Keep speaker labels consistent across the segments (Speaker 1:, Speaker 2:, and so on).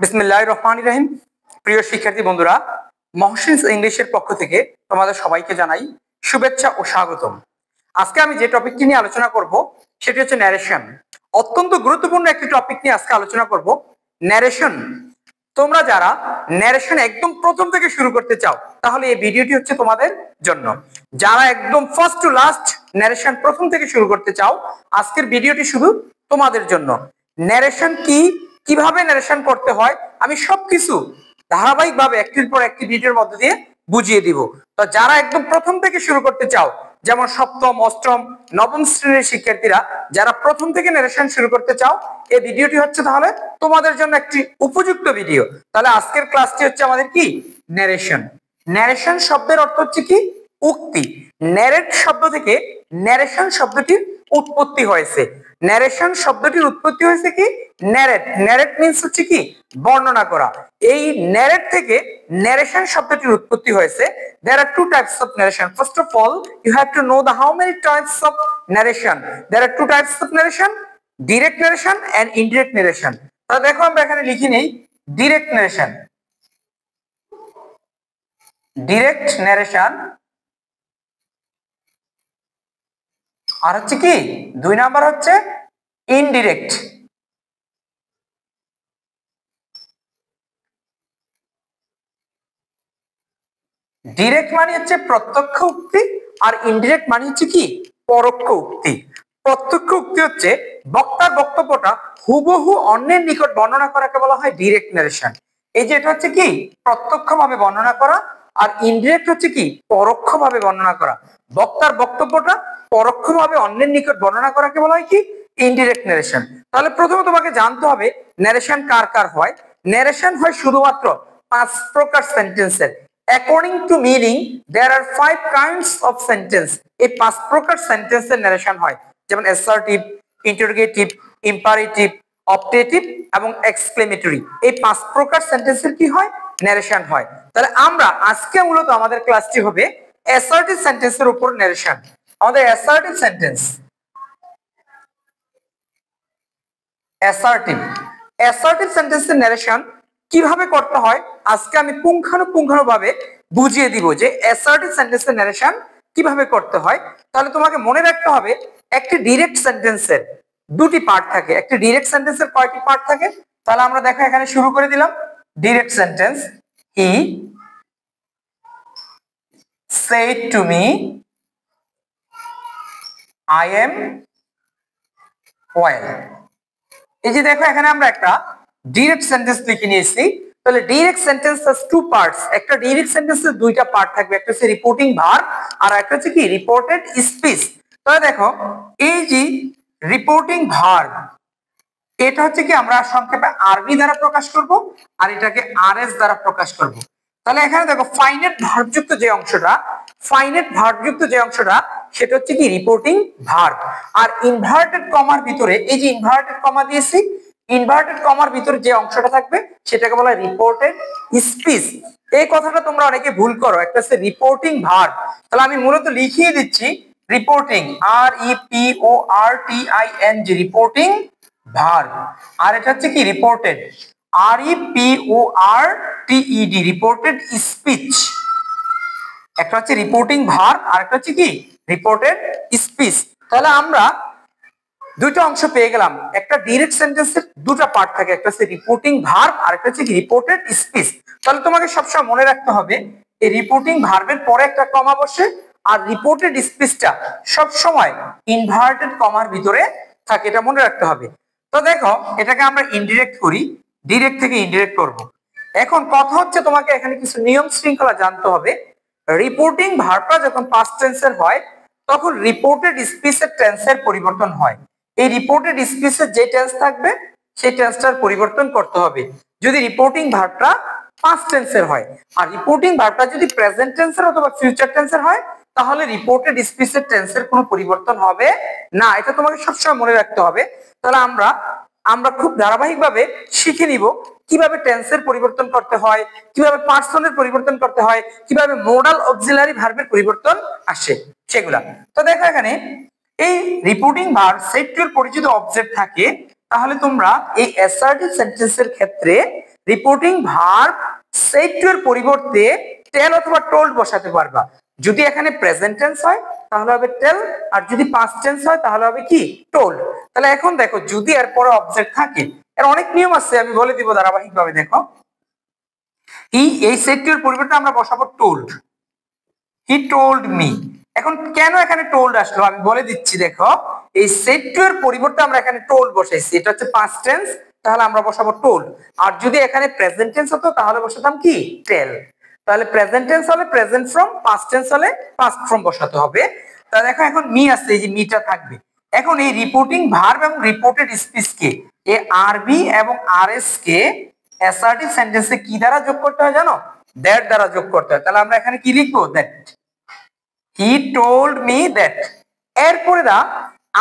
Speaker 1: বিসমিল্লাহির রহমানির রহিম। প্রিয় শিক্ষার্থী বন্ধুরা, মহসিনস ইংলিশের পক্ষ থেকে তোমাদের সবাইকে জানাই শুভেচ্ছা ও স্বাগতম। আজকে আমি যে টপিকটি নিয়ে আলোচনা করব সেটি হচ্ছে ন্যারেশন। অত্যন্ত গুরুত্বপূর্ণ একটি টপিক নিয়ে আজকে আলোচনা করব, ন্যারেশন। তোমরা যারা ন্যারেশন একদম প্রথম থেকে শুরু করতে চাও তাহলে এই ভিডিওটি হচ্ছে তোমাদের জন্য। যারা একদম ফার্স্ট টু লাস্ট ন্যারেশন প্রথম থেকে শুরু করতে চাও, আজকের ভিডিওটি শুধু তোমাদের জন্য। ন্যারেশন কি, কিভাবে ন্যারেশন করতে হয়, আমি সবকিছু ধারাবাহিকভাবে একটির পর একটি ভিডিওর মধ্যে দিয়ে বুঝিয়ে দিব। তো যারা একদম প্রথম থেকে শুরু করতে চাও, যেমন সপ্তম, অষ্টম, নবম শ্রেণীর শিক্ষার্থীরা যারা প্রথম থেকে ন্যারেশন শুরু করতে চাও, এই ভিডিওটি হচ্ছে তাহলে তোমাদের জন্য একটি উপযুক্ত ভিডিও। তাহলে আজকের ক্লাসটি হচ্ছে আমাদের কি, ন্যারেশন। ন্যারেশন শব্দের অর্থ হচ্ছে কি, উক্তি। ন্যারেট শব্দ থেকে ন্যারেশন শব্দটির উৎপত্তি হয়েছে। ন্যারেশন শব্দটির উৎপত্তি হয়েছে কি, ন্যারেট। ন্যারেট মিন্স হচ্ছে কি, বর্ণনা করা। এই ন্যারেট থেকে ন্যারেশন শব্দটির উৎপত্তি হয়েছে। There are two types of narration. First of all, you have to know the how many types of narration. There are two types of narration: direct narration and indirect narration. তাহলে দেখো আমরা এখানে লিখি নেই direct narration. Direct narration আর হচ্ছে কি, দুই number হচ্ছে ইনডিরেক্ট। ডিরেক্ট মানে হচ্ছে প্রত্যক্ষ উক্তি, আর ইনডিরেক্ট মানে হচ্ছে কি, পরোক্ষ উক্তি। প্রত্যক্ষ উক্তি হচ্ছে বক্তার বক্তব্যটা হুবহু অন্যের নিকট বর্ণনা করাকে বলা হয় ডিরেক্ট ন্যারেশন। এই যে এটা হচ্ছে কি, প্রত্যক্ষভাবে বর্ণনা করা, আর ইনডিরেক্ট হচ্ছে কি, পরোক্ষভাবে বর্ণনা করা। বক্তার বক্তব্যটা পরোক্ষভাবে অন্যের নিকট বর্ণনা করাকে বলা হয় কি, ইনডিরেক্ট ন্যারেশন। তাহলে প্রথমে তোমাকে জানতে হবে ন্যারেশন কার কার হয়। ন্যারেশন হয় শুধুমাত্র 5 প্রকার সেন্টেন্সের। According to meaning, there are 5 kinds of sentence. এই 5 প্রকার সেন্টেন্সের ন্যারেশন হয়, যেমন অ্যাসার্টিভ, ইন্টারোগেটিভ, ইম্পারেটিভ, অপটেটিভ এবং এক্সক্লেমেটরি। এই 5 প্রকার সেন্টেন্সের কি হয়, ন্যারেশন হয়। তাহলে আমরা আজকে মূলত আমাদের ক্লাসটি হবে অ্যাসার্টিভ সেন্টেন্সের উপর ন্যারেশন। আমাদের অ্যাসার্টিভ সেন্টেন্স, অ্যাসার্টিভ সেন্টেন্সের ন্যারেশন কিভাবে করতে হয় আজকে আমি পুঙ্খানুপুঙ্খানুভাবে বুঝিয়ে দিব যে অ্যাসার্টিভ সেন্টেন্সের ন্যারেশন কিভাবে করতে হয়। তাহলে তোমাকে মনে রাখতে হবে একটি ডিরেক্ট সেন্টেন্সের দুটি পার্ট থাকে। একটি ডিরেক্ট সেন্টেন্সের কয়টি পার্ট থাকে? তাহলে আমরা দেখো এখানে শুরু করে দিলাম direct sentence. He said to me I am well. এই যে দেখো এখানে আমরা একটা ডিরেক্ট সেন্টেন্স লিখে নিয়েছি। তাহলে direct sentence has to parts. একটা ডিরেক্ট সেন্টেন্সের দুইটা পার্ট থাকবে, একটা হচ্ছে রিপোর্টিং ভার্ব আর একটা হচ্ছে কি, রিপোর্টেড স্পিচ। তাহলে দেখো এই যে রিপোর্টিং ভার্ব, এটা হচ্ছে কি আমরা সংক্ষেপে আরবি দ্বারা প্রকাশ করব, আর এটাকে আরএস দ্বারা প্রকাশ করব। তাহলে এখানে দেখো ফাইনাইট ভার্বযুক্ত যে অংশটা, সেটা হচ্ছে কি, রিপোর্টিং ভার্ব। আর ইনভার্টেড কমার ভিতরে, এই যে ইনভার্টেড কমা দিয়েছি, ইনভার্টেড কমার ভিতরে যে অংশটা থাকবে সেটাকে বলা হয় রিপোর্টেড স্পিচ। এই কথাটা তোমরা অনেকে ভুল করো, একটা হচ্ছে রিপোর্টিং ভার্ব। তাহলে আমি মূলত লিখিয়ে দিচ্ছি রিপোর্টিং, REPORTING, রিপোর্টিং ভার্ব। আর এটা হচ্ছে কি, রিপোর্টেড, REPORTED, রিপোর্টেড স্পিচ। একটা হচ্ছে রিপোর্টিং ভার্ব আর একটা হচ্ছে কি, রিপোর্টেড স্পিচ। তাহলে আমরা দুটো অংশ পেয়ে গেলাম। একটা ডিরেক্ট সেন্টেন্সের দুটো পার্ট থাকে, একটা হচ্ছে রিপোর্টিং ভার্ব আর একটা হচ্ছে কি, রিপোর্টেড স্পিচ। তাহলে তোমাকে সবসময় মনে রাখতে হবে এই রিপোর্টিং ভার্বের পরে একটা কমা বসে, আর রিপোর্টেড স্পিচটা সব সময় ইনভার্টেড কমার ভিতরে থাকে, এটা মনে রাখতে হবে। তো দেখো এটাকে আমরা ইনডিরেক্ট করি, ডিরেক্ট থেকে ইনডিরেক্ট করব। এখন কথা হচ্ছে তোমাকে এখানে কিছু নিয়ম শৃঙ্খলা জানতে হবে। রিপোর্টিং ভার্বটা যখন পাস্ট টেন্সের হয় তখন রিপোর্টেড স্পিচের টেন্সের পরিবর্তন হয়। এই রিপোর্টেড স্পিচের যে টেন্স থাকবে সেই টেন্সটার পরিবর্তন করতে হবে যদি রিপোর্টিং ভার্বটা পাস্ট টেন্সের হয়। আর রিপোর্টিং ভার্বটা যদি প্রেজেন্ট টেন্সের অথবা ফিউচার টেন্সের হয় তাহলে রিপোর্টেড স্পিচের টেন্সের কোনো পরিবর্তন হবে না। এটা তোমাকে সবসময় মনে রাখতে হবে। তাহলে আমরা খুব ধারাবাহিকভাবে শিখে নিব কিভাবে টেন্সের পরিবর্তন করতে হয়, কিভাবে পার্সনের পরিবর্তন করতে হয়, কিভাবে মোডাল অক্সিলারি ভার্বের পরিবর্তন আসে সেগুলা। তো দেখো এখানে এই রিপোর্টিং ভার্ব সেট টু এর পরিচিত অবজেক্ট থাকে, তাহলে তোমরা এই অ্যাসার্টিভ সেন্টেন্সের ক্ষেত্রে রিপোর্টিং ভার্ব সেড টু এর পরিবর্তে টেল অথবা টোল্ড বসাতে পারবা। যদি এখানে প্রেজেন্ট টেন্স হয় তাহলে হবে টেল, আর যদি পাস্ট টেন্স হয় তাহলে হবে কি টোল্ড। তাহলে এখন দেখো যদি এর পরে অবজেক্ট থাকে, এর অনেক নিয়ম আছে, আমি বলে দিব ধারাবাহিকভাবে। দেখো এই সেড টু এর পরিবর্তে আমরা বসাবো টোল্ড। হি টোল্ড মি। এখন কেন এখানে টোল্ড আসলো আমি বলে দিচ্ছি। দেখো এই সেড টু এর পরিবর্তে আমরা এখানে টোল্ড বসাইছি, এটা হচ্ছে পাস্ট টেন্স, তাহলে আমরা বসাবো টোল্ড। আর যদি এখানে প্রেজেন্ট টেন্স হতো তাহলে বসাতাম কি টেল। তাহলে প্রেজেন্ট টেন্স হলে প্রেজেন্ট ফর্ম, পাস্ট টেন্স হলে পাস্ট ফর্ম বসাতে হবে। তাহলে দেখো এখন মি আছে, এই যে মিটা থাকবে। এখন এই রিপোর্টিং ভার্ব এবং রিপোর্টেড স্পিচ কে, এই আরবি এবং আরএস কে অ্যাসার্টিভ সেন্টেন্সে কি দ্বারা যোগ করতে হয় জানো? দ্যাট দ্বারা যোগ করতে হয়। তাহলে আমরা এখানে কি লিখবো? That. He told me that. এরপরে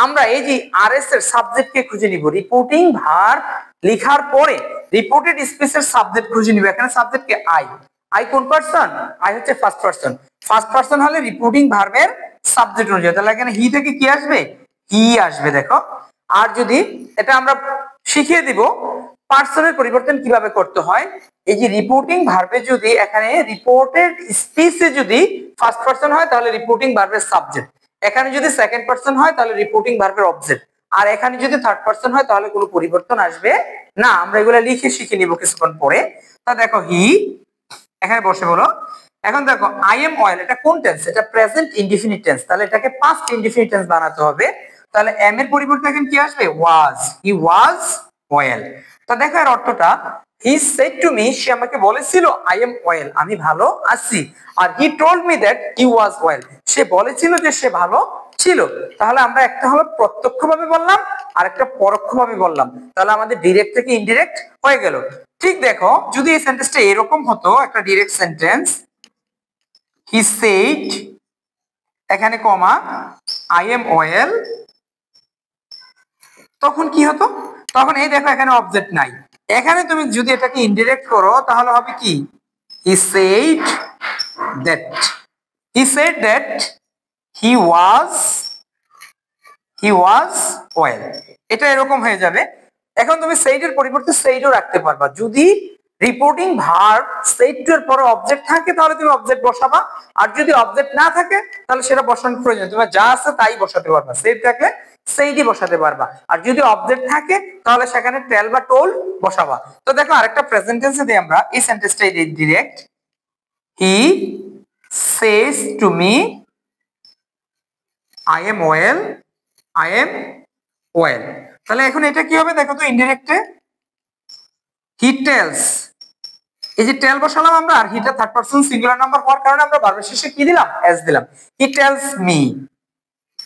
Speaker 1: আমরা এই যে আরএস এর সাবজেক্ট কে খুঁজে নিব। রিপোর্টিং ভার্ব লেখার পরে রিপোর্টেড স্পিচের সাবজেক্ট খুঁজে নিব। এখানে সাবজেক্ট কে আই। আই কোন পারসন? আই হচ্ছে ফার্স্ট পারসন। ফার্স্ট পারসন হলে রিপোর্টিং ভার্বের সাবজেক্ট অনুযায়ী, তাহলে এখানে হি থেকে কি আসবে? হি আসবে। দেখো আর যদি এটা আমরা শিখিয়ে দিব পার্সনের পরিবর্তন কিভাবে করতে হয়। এই যে রিপোর্টিং ভার্বে যদি এখানে রিপোর্টেড স্পিচে যদি ফার্স্ট পারসন হয় তাহলে রিপোর্টিং ভার্বের সাবজেক্ট, এখানে যদি সেকেন্ড পারসন হয় তাহলে রিপোর্টিং ভার্বের অবজেক্ট, আর এখানে যদি থার্ড পারসন হয় তাহলে কোনো পরিবর্তন আসবে না। আমরা এগুলো লিখে শিখে নিব কিছুক্ষণ পরে। তা দেখো হি এখানে বসে বলো। এখন দেখো আই এম অয়েল, এটা কোন টেন্স? এটা প্রেজেন্ট ইনডিফিনিট টেন্স, তাহলে এটাকে পাস্ট ইনডিফিনিট টেন্স বানাতে হবে। তাহলে এম এর পরিবর্তে এখন কি আসবে? ওয়াজ। He was well. তো দেখো এর অর্থটা, হি সেড টু মি, সে আমাকে বলেছিল আই এম অয়েল, আমি ভালো আছি। আর he told me that he was well, সে বলেছিল যে সে ভালো ছিল। তাহলে আমরা একটা হলো প্রত্যক্ষভাবে বললাম আর একটা পরোক্ষভাবে বললাম, তাহলে আমাদের ডিরেক্ট থেকে ইনডিরেক্ট হয়ে গেল। ঠিক দেখো যদি এই সেন্টেন্সটা এরকম হতো, একটা ডিরেক্ট সেন্টেন্স, হি সেড এখানে কমা আই এম অয়েল, তখন কি হতো? তখন এই দেখো এখানে অবজেক্ট নাই। এখানে তুমি যদি এটাকে ইনডিরেক্ট করো তাহলে হবে কি he said that, he said that he was oil, এটা এরকম হয়ে যাবে। এখন তুমি সেইড এর পরিবর্তে সেইডও রাখতে পারবা। যদি রিপোর্টিং ভার্ব সেইড টু এর পরে অবজেক্ট থাকে তাহলে তুমি অবজেক্ট বসাবা, আর যদি অবজেক্ট না থাকে তাহলে সেটা বসানোর প্রয়োজন, তুমি যা আছে তাই বসাতে পারবা। সেইড থাকলে সেইডই বসাতে পারবা, আর যদি অবজেক্ট থাকে তাহলে সেখানে টেল বা টোল্ড বসাবা। তো দেখো আরেকটা প্রেজেন্ট টেন্সে দিই আমরা এই সেন্টেন্সটাই direct, he says to me I am well, I am well. তাহলে এখন এটা কি হবে দেখো তো ইনডিরেক্টে, হি টেলস, এই যে টেল বসালাম আমরা, আর হিটা থার্ড পারসন সিঙ্গুলার নাম্বার হওয়ার কারণে আমরা ভার্বের শেষে কি দিলাম? এস দিলাম। He tells me.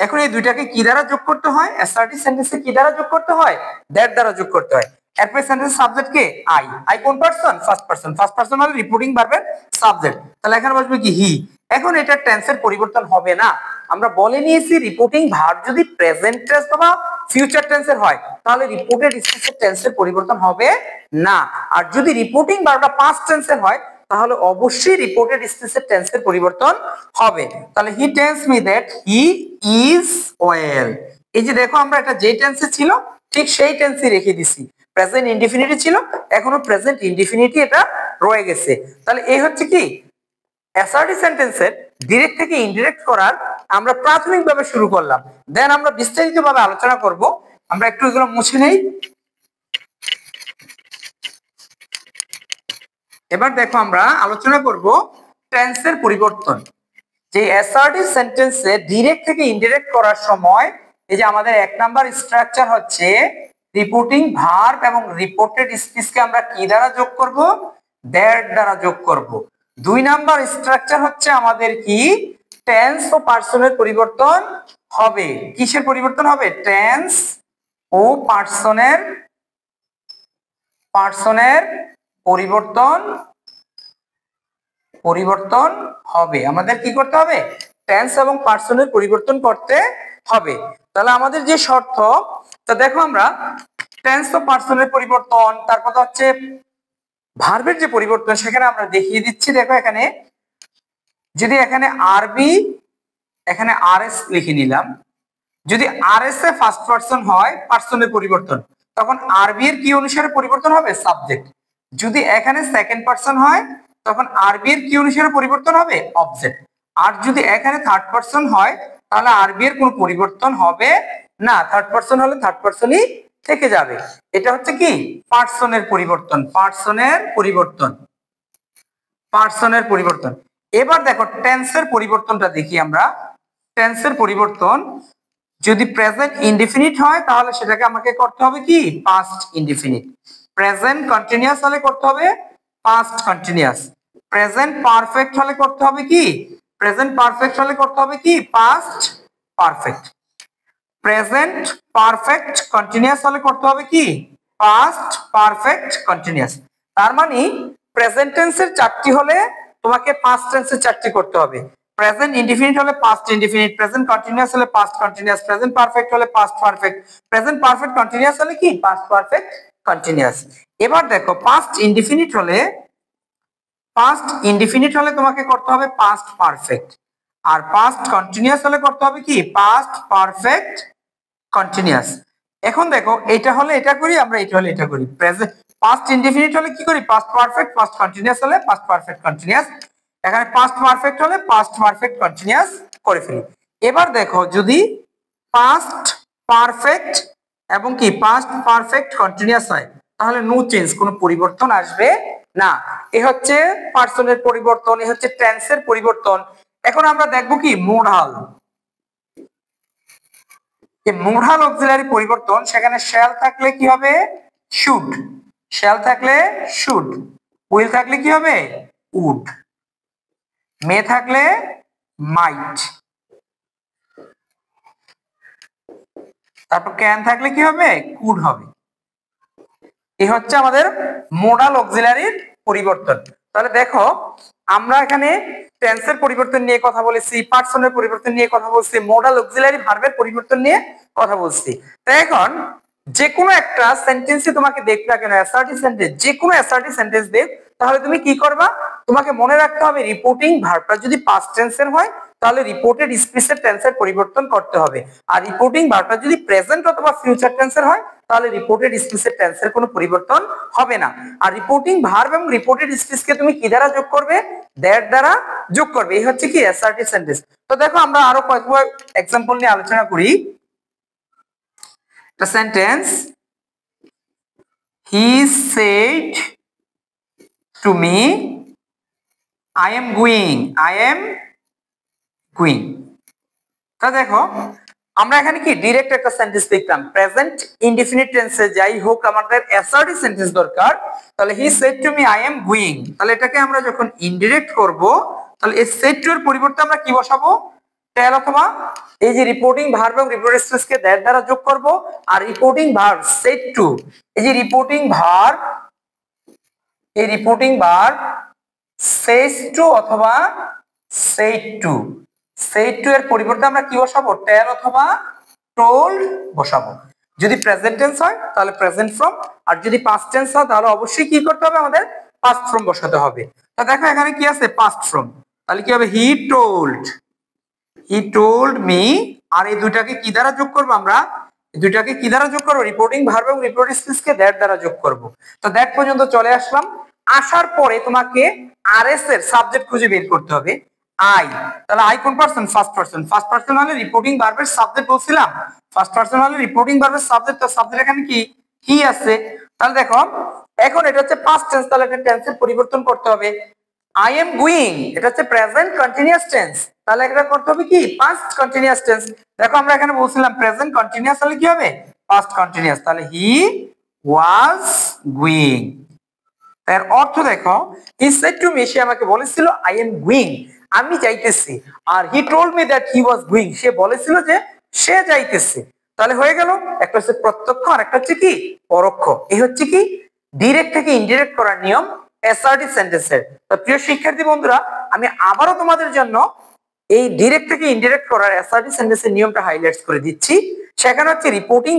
Speaker 1: এখন এই দুইটাকে কি দ্বারা যোগ করতে হয়? অ্যাসার্টিভ সেন্টেন্সে কি দ্বারা যোগ করতে হয়? দ্যাট দ্বারা যোগ করতে হয়। এরপর সেন্টেন্স সাবজেক্ট কে? আই। আই কোন person? First person. First person হলো রিপোর্টিং ভার্বের সাবজেক্ট, তাহলে এখানে বসবে কি হি। এখন এটা টেন্সের পরিবর্তন হবে না। আমরা বলে নিয়েছি রিপোর্টিং ভার্ব যদি প্রেজেন্ট টেন্স অথবা ফিউচার টেন্সের হয় তাহলে রিপোর্টেড স্পিচের টেন্সের পরিবর্তন হবে না, আর যদি রিপোর্টিং ভার্বটা পাস্ট টেন্সের হয় তাহলে অবশ্যই রিপোর্টেড স্পিচের টেন্সের পরিবর্তন হবে। তাহলে he tells me that he is well. এই যে দেখো আমরা এটা যে টেন্সে ছিল ঠিক সেই টেন্সই রেখে দিছি। প্রেজেন্ট ইনডিফিনিটি ছিল, এখনো প্রেজেন্ট ইনডিফিনিটি এটা রয়ে গেছে। তাহলে এই হচ্ছে কি অ্যাসার্টিভ সেন্টেন্সের ডিরেক্ট থেকে ইনডিরেক্ট করার আমরা প্রাথমিকভাবে শুরু করলাম, দেন আমরা বিস্তারিতভাবে আলোচনা করব। আমরা একটু এগুলো মুছে নেই। এবার দেখো আমরা আলোচনা করব টেন্সের পরিবর্তন। যে অ্যাসার্টিভ সেন্টেন্সে ডিরেক্ট থেকে ইনডিরেক্ট করার সময় এই যে আমাদের এক নাম্বার স্ট্রাকচার হচ্ছে রিপোর্টিং ভার্ব এবং রিপোর্টেড স্পিচকে আমরা কি দ্বারা যোগ করব? দ্যাট দ্বারা যোগ করব। দুই নাম্বার স্ট্রাকচার হচ্ছে আমাদের কি টেন্স ও পার্সনের পরিবর্তন হবে। কিসের পরিবর্তন হবে? টেন্স ও পার্সনের পরিবর্তন হবে। আমাদের কি করতে হবে? টেন্স এবং পার্সনের পরিবর্তন করতে হবে। তাহলে আমাদের যে শর্ত, তা দেখো আমরা টেন্স ও পার্সনের পরিবর্তন, তারপর হচ্ছে ভার্বের যে পরিবর্তন সেখানে আমরা দেখিয়ে দিচ্ছি। দেখো এখানে যদি এখানে আরবি এখানে আরএস লিখে নিলাম, যদি আরএস এ ফার্স্ট পারসন হয় পার্সনের পরিবর্তন, তখন আরবি এর কি অনুসারে পরিবর্তন হবে? সাবজেক্ট। যদি এখানে সেকেন্ড পারসন হয় তখন আরবি এর কি অনুসারে পরিবর্তন হবে? অবজেক্ট। আর যদি এখানে থার্ড পারসন হয় তাহলে আরবি এর কোনো পরিবর্তন হবে না, থার্ড পারসন হলে থার্ড পারসনই থেকে যাবে। এটা হচ্ছে কি পার্সনের পরিবর্তন, পার্সনের পরিবর্তন, পার্সনের পরিবর্তন। এবার দেখো টেন্সের পরিবর্তনটা দেখি আমরা। টেন্সের পরিবর্তন যদি প্রেজেন্ট ইনডিফিনিট হয় তাহলে সেটাকে আমাকে করতে হবে কি পাস্ট ইনডিফিনিট। প্রেজেন্ট কন্টিনিউয়াস হলে করতে হবে পাস্ট কন্টিনিউয়াস। প্রেজেন্ট পারফেক্ট হলে করতে হবে কি প্রেজেন্ট পারফেক্ট হলে করতে হবে কি past perfect. Present perfect continuous হলে করতে হবে কি পাস্ট পারফেক্ট কন্টিনিউয়াস। তার মানে প্রেজেন্ট টেন্সের চারটি হলে তোমাকে পাস্ট টেন্সের চারটি করতে হবে। প্রেজেন্ট ইনডিফিনিট হলে পাস্ট ইনডিফিনিট, প্রেজেন্ট কন্টিনিউয়াস হলে পাস্ট কন্টিনিউয়াস, প্রেজেন্ট পারফেক্ট হলে past perfect, present perfect continuous হলে কি পাস্ট পারফেক্ট কন্টিনিউয়াস। এবার দেখো পাস্ট ইনডিফিনিট হলে তোমাকে করতে হবে পাস্ট পারফেক্ট, আর পাস্ট কন্টিনিউয়াস হলে করতে হবে কি পাস্ট পারফেক্ট কন্টিনিউয়াস। এখন দেখো এটা হলে এটা করি আমরা, এটা হলে এটা করি। প্রেজেন্ট পাস্ট ইনডিফিনিট হলে কি করি পাস্ট পারফেক্ট, পাস্ট কন্টিনিউয়াস হলে পাস্ট পারফেক্ট কন্টিনিউয়াস, এখানে পাস্ট পারফেক্ট হলে পাস্ট পারফেক্ট কন্টিনিউয়াস করে ফেলি। এবার দেখো যদি পাস্ট পারফেক্ট এবং কি পাস্ট পারফেক্ট কন্টিনিউয়াস হয় তাহলে নো চেঞ্জ, কোনো পরিবর্তন আসবে না। এ হচ্ছে পার্সনের পরিবর্তন, এ হচ্ছে টেন্সের পরিবর্তন। এখন আমরা দেখবো কি মোডাল। মোডাল অক্সিলারি পরিবর্তন, সেখানে শ্যাল থাকলে কি হবে শুড, শ্যাল থাকলে শুড, উইল থাকলে কি হবে উড, মে থাকলে মাইট, তারপর ক্যান থাকলে কি হবে কুড হবে। এই হচ্ছে আমাদের মোডাল অক্সিলারির পরিবর্তন। তাহলে দেখো আমরা এখানে টেন্সের পরিবর্তন নিয়ে কথা বলেছি, পার্সনের পরিবর্তন নিয়ে কথা বলছি, মোডাল অক্সিলারি ভার্বের পরিবর্তন নিয়ে কথা বলছি। তাই এখন যে কোনো একটা সেন্টেন্সে তোমাকে দেখতে না কেন অ্যাসার্টিভ সেন্টেন্স, যে কোনো অ্যাসার্টিভ সেন্টেন্স দেখ, তাহলে তুমি কি করবা তোমাকে মনে রাখতে হবে রিপোর্টিং ভার্বটা যদি পাস্ট টেন্সের হয় তাহলে রিপোর্টেড স্পিচের টেন্সের পরিবর্তন করতে হবে, আর রিপোর্টিং ভার্বটা যদি প্রেজেন্ট অথবা ফিউচার টেন্সের হয় তাহলে রিপোর্টেড স্পিচের টেন্সের কোনো পরিবর্তন হবে না। আর রিপোর্টিং ভার্ব এবং রিপোর্টেড স্পিচকে তুমি কি দ্বারা যোগ করবে দ্যাট দ্বারা যোগ করবে। এই হচ্ছে কি অ্যাসার্টিভ সেন্টেন্স। তো দেখো আমরা আরো কয়েকবার एग्जांपल নিয়ে আলোচনা করি। The sentence he said to me I am going, I am going। তো দেখো আমরা এখানে কি ডাইরেক্ট একটা সেন্টেন্স লিখলাম, প্রেজেন্ট ইনডিফিনিট টেন্সে যাই হোক আমাদের অ্যাসার্টিভ সেন্টেন্স দরকার। তাহলে হি said to me I am going, তাহলে এটাকে আমরা যখন ইনডিরেক্ট করব তাহলে এই সেড টু এর পরিবর্তে আমরা কি বসাবো টেল, অথবা এই যে রিপোর্টিং ভার্ব এবং রিপোর্টেড স্পিচকে দ্যাট দ্বারা যোগ করব। আর রিপোর্টিং ভার্ব সেড টু, এই যে রিপোর্টিং ভার্ব, এই রিপোর্টিং ভার্ব সেজ টু অথবা সেড টু, সেড টু এর পরিবর্তে আমরা কি বসাবো টেল অথবা টোল্ড বসাবো। যদি প্রেজেন্ট টেন্স হয় তাহলে প্রেজেন্ট ফর্ম, আর যদি পাস্ট টেন্স হয় তাহলে অবশ্যই কি করতে হবে আমাদের পাস্ট ফর্ম বসাতে হবে। তো দেখো এখানে কি আছে পাস্ট ফর্ম, তাহলে কি হবে হি টোল্ড মি, আর এই দুইটাকে কি দ্বারা যোগ করব আমরা, এই দুইটাকে কি দ্বারা যোগ করব রিপোর্টিং ভার্ব এবং রিপোর্টেড স্পিচকে দ্যাট দ্বারা যোগ করব। তো দ্যাট পর্যন্ত চলে আসলাম। আসার পরে তোমাকে আরএস এর সাবজেক্ট খুঁজে বের করতে হবে আই। তাহলে আই কোন person first person, first person হলে রিপোর্টিং ভার্বের সাবজেক্ট বলছিলাম, ফার্স্ট পারসন হলে রিপোর্টিং ভার্বের সাবজেক্ট, তো সাবজেক্ট এখানে কি হি আছে। তাহলে দেখো এখন এটা হচ্ছে পাস্ট টেন্স, তাহলে এটা টেন্সের পরিবর্তন করতে হবে। আই এম গোইং এটা হচ্ছে প্রেজেন্ট কন্টিনিউয়াস টেন্স, তাহলে এটা করতে হবে কি পাস্ট কন্টিনিউয়াস টেন্স। দেখো আমরা এখানে বলছিলাম প্রেজেন্ট কন্টিনিউয়াস হলে কি হবে পাস্ট কন্টিনিউয়াস, তাহলে হি ওয়াজ গোইং। এর অর্থ দেখো হি সেড টু মি, সে আমাকে বলেছিল আই এম গোইং আমি যাইতেছি, আর he told me that he was going সে বলেছিল যে সে যাইতেছে। তাহলে হয়ে গেল একটা হচ্ছে প্রত্যক্ষ আর একটা হচ্ছে কি পরোক্ষ। এই হচ্ছে কি ডাইরেক্ট থেকে ইনডিরেক্ট করার নিয়ম অ্যাসার্টিভ সেন্টেন্সের। তো প্রিয় শিক্ষার্থী বন্ধুরা আমি আবারও তোমাদের জন্য এই ডাইরেক্ট থেকে ইনডিরেক্ট করার অ্যাসার্টিভ সেন্টেন্সের নিয়মটা হাইলাইটস করে দিচ্ছি। সেখানে হচ্ছে রিপোর্টিং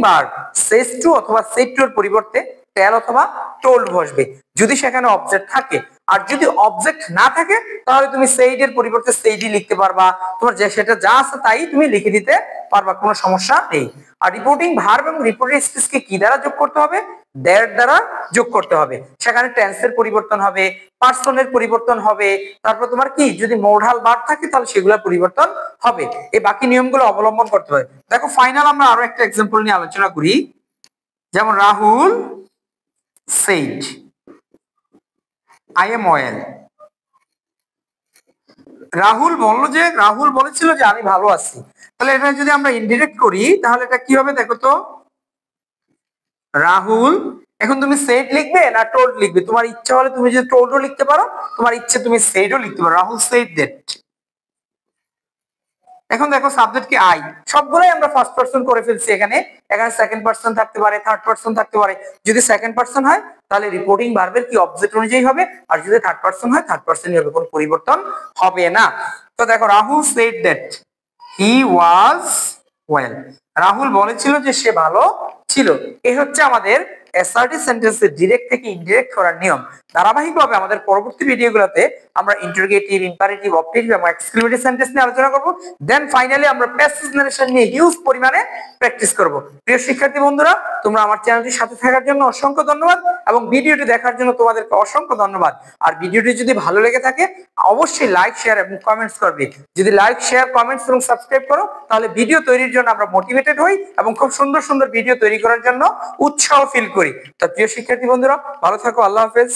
Speaker 1: ভার্ব সেজ টু অথবা সেড টু এর পরিবর্তে টেল অথবা টোল্ড বসবে যদি সেখানে অবজেক্ট থাকে, আর যদি অবজেক্ট না থাকে তাহলে তুমি সেইড এর পরিবর্তে সেইডই লিখতে পারবা, তোমার যে সেটা যা আছে তাই তুমি লিখে দিতে পারবা, কোনো সমস্যা নেই। আর রিপোর্টিং ভার্ব এবং রিপোর্টেড স্পিচকে কি দ্বারা যোগ করতে হবে দেয়ার দ্বারা যোগ করতে হবে। সেখানে টেন্সের পরিবর্তন হবে, পার্সনের পরিবর্তন হবে, তারপর তোমার কি যদি মোডাল ভার্ব থাকে তাহলে সেগুলোর পরিবর্তন হবে। এই বাকি নিয়মগুলো অবলম্বন করতে হবে। দেখো ফাইনাল আমরা আরো একটা এক্সাম্পল নিয়ে আলোচনা করি। যেমন Rahul said I am well. Rahul বলেছিল যে আমি ভালো আছি। তাহলে এটা যদি আমরা ইনডিরেক্ট করি তাহলে এটা কি হবে দেখো তো, রাহুল, এখন তুমি সেড লিখবে না টোল্ড লিখবে? তোমার ইচ্ছা হলে তুমি যদি টোল্ডও লিখতে পারো, তোমার ইচ্ছে তুমি সেডও লিখতে পারো। Rahul said that. এখন দেখো সাবজেক্ট কি আই, সবগুলোই আমরা ফার্স্ট পারসন করে ফেলছি। এখানে সেকেন্ড পারসন থাকতে পারে, থার্ড পারসন থাকতে পারে। যদি সেকেন্ড পারসন হয় তাহলে রিপোর্টিং ভার্বের কি অবজেক্ট অনুযায়ী হবে, আর যদি থার্ড পারসন হয় থার্ড পারসনই হবে, কোনো পরিবর্তন হবে না। তো দেখো Rahul said that he was well. Rahul বলেছিল যে সে ভালো ছিল। এই হচ্ছে আমাদের অ্যাসার্টিভ সেন্টেন্সে ডিরেক্ট থেকে ইনডিরেক্ট করার নিয়ম। ধারাবাহিকভাবে আমাদের পরবর্তী ভিডিওগুলোতে আমরা ইন্টারোগেটিভ, ইম্পারেটিভ, অবজেক্টিভ এবং এক্সক্লেমেটরি সেন্টেন্স নিয়ে আলোচনা করব। দেন ফাইনালি আমরা প্যাসেজ নারেশন নিয়ে হিউজ পরিমাণে প্র্যাকটিস করব। প্রিয় শিক্ষার্থী বন্ধুরা, তোমরা আমার চ্যানেলটির সাথে থাকার জন্য অসংখ্য ধন্যবাদ এবং ভিডিওটি দেখার জন্য তোমাদেরকে অসংখ্য ধন্যবাদ। আর ভিডিওটি যদি ভালো লেগে থাকে অবশ্যই লাইক, শেয়ার এবং কমেন্টস করবে। যদি লাইক, শেয়ার, কমেন্টস এবং সাবস্ক্রাইব করো তাহলে ভিডিও তৈরির জন্য আমরা মোটিভেটেড হই এবং খুব সুন্দর সুন্দর ভিডিও তৈরি করার জন্য উৎসাহ ফিল করি। তো প্রিয় শিক্ষার্থী বন্ধুরা, ভালো থাকো। আল্লাহ হাফেজ।